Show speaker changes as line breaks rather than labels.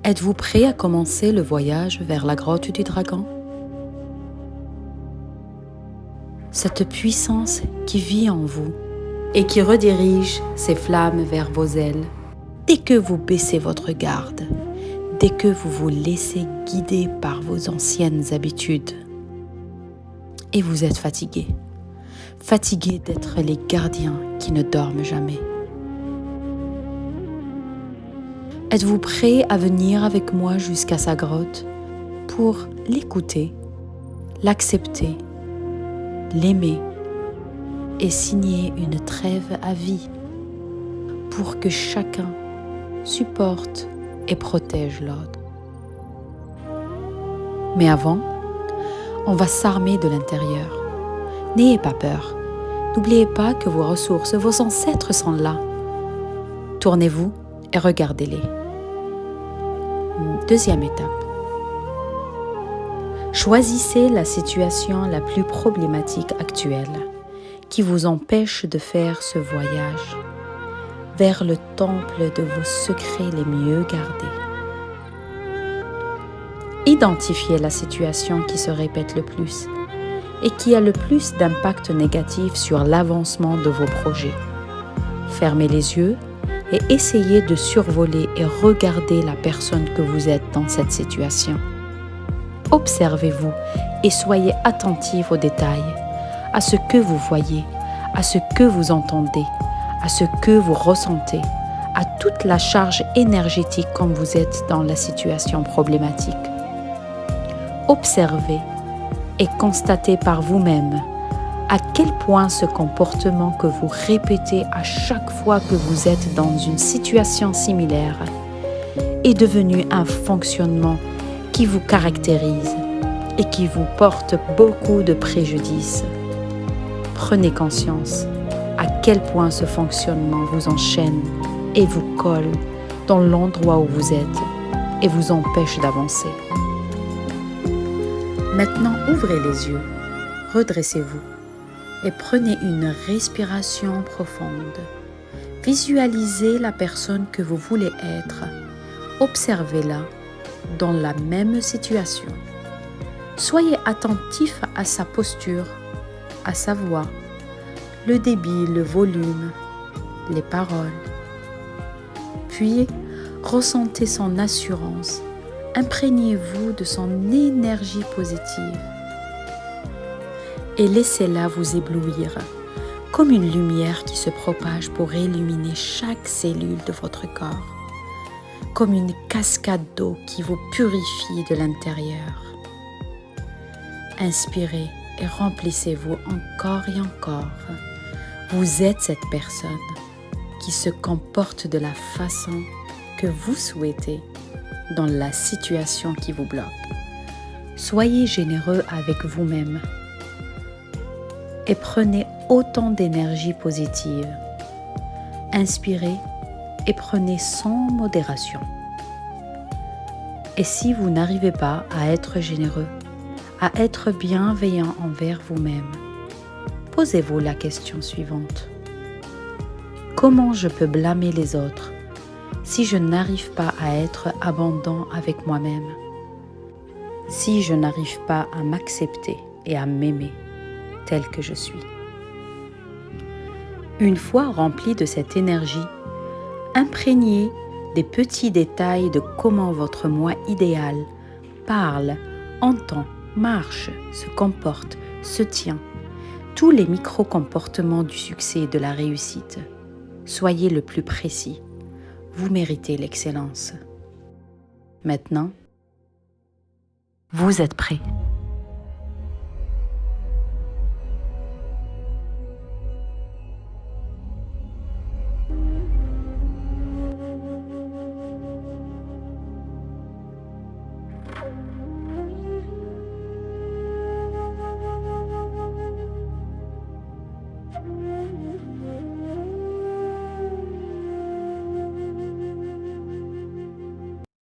Êtes-vous prêt à commencer le voyage vers la grotte du dragon? Cette puissance qui vit en vous et qui redirige ses flammes vers vos ailes. Dès que vous baissez votre garde, dès que vous vous laissez guider par vos anciennes habitudes, et vous êtes fatigué d'être les gardiens qui ne dorment jamais. Êtes-vous prêt à venir avec moi jusqu'à sa grotte pour l'écouter, l'accepter, l'aimer et signer une trêve à vie pour que chacun supporte et protège l'autre? Mais avant, on va s'armer de l'intérieur. N'ayez pas peur. N'oubliez pas que vos ressources, vos ancêtres sont là. Tournez-vous et regardez-les. Deuxième étape. Choisissez la situation la plus problématique actuelle qui vous empêche de faire ce voyage vers le temple de vos secrets les mieux gardés. Identifiez la situation qui se répète le plus et qui a le plus d'impact négatif sur l'avancement de vos projets. Fermez les yeux et essayez de survoler et regarder la personne que vous êtes dans cette situation. Observez-vous et soyez attentif aux détails, à ce que vous voyez, à ce que vous entendez, à ce que vous ressentez, à toute la charge énergétique quand vous êtes dans la situation problématique. Observez et constatez par vous-même à quel point ce comportement que vous répétez à chaque fois que vous êtes dans une situation similaire est devenu un fonctionnement qui vous caractérise et qui vous porte beaucoup de préjudice. Prenez conscience à quel point ce fonctionnement vous enchaîne et vous colle dans l'endroit où vous êtes et vous empêche d'avancer. Maintenant, ouvrez les yeux, redressez-vous et prenez une respiration profonde. Visualisez la personne que vous voulez être. Observez-la dans la même situation. Soyez attentif à sa posture, à sa voix, le débit, le volume, les paroles. Puis, ressentez son assurance. Imprégnez-vous de son énergie positive et laissez-la vous éblouir comme une lumière qui se propage pour illuminer chaque cellule de votre corps, comme une cascade d'eau qui vous purifie de l'intérieur. Inspirez et remplissez-vous encore et encore. Vous êtes cette personne qui se comporte de la façon que vous souhaitez dans la situation qui vous bloque. Soyez généreux avec vous-même et prenez autant d'énergie positive. Inspirez et prenez sans modération. Et si vous n'arrivez pas à être généreux, à être bienveillant envers vous-même, posez-vous la question suivante. Comment je peux blâmer les autres si je n'arrive pas à être abondant avec moi-même? Si je n'arrive pas à m'accepter et à m'aimer tel que je suis? Une fois rempli de cette énergie, imprégnez des petits détails de comment votre moi idéal parle, entend, marche, se comporte, se tient. Tous les micro-comportements du succès et de la réussite. Soyez le plus précis. Vous méritez l'excellence. Maintenant, vous êtes prêts.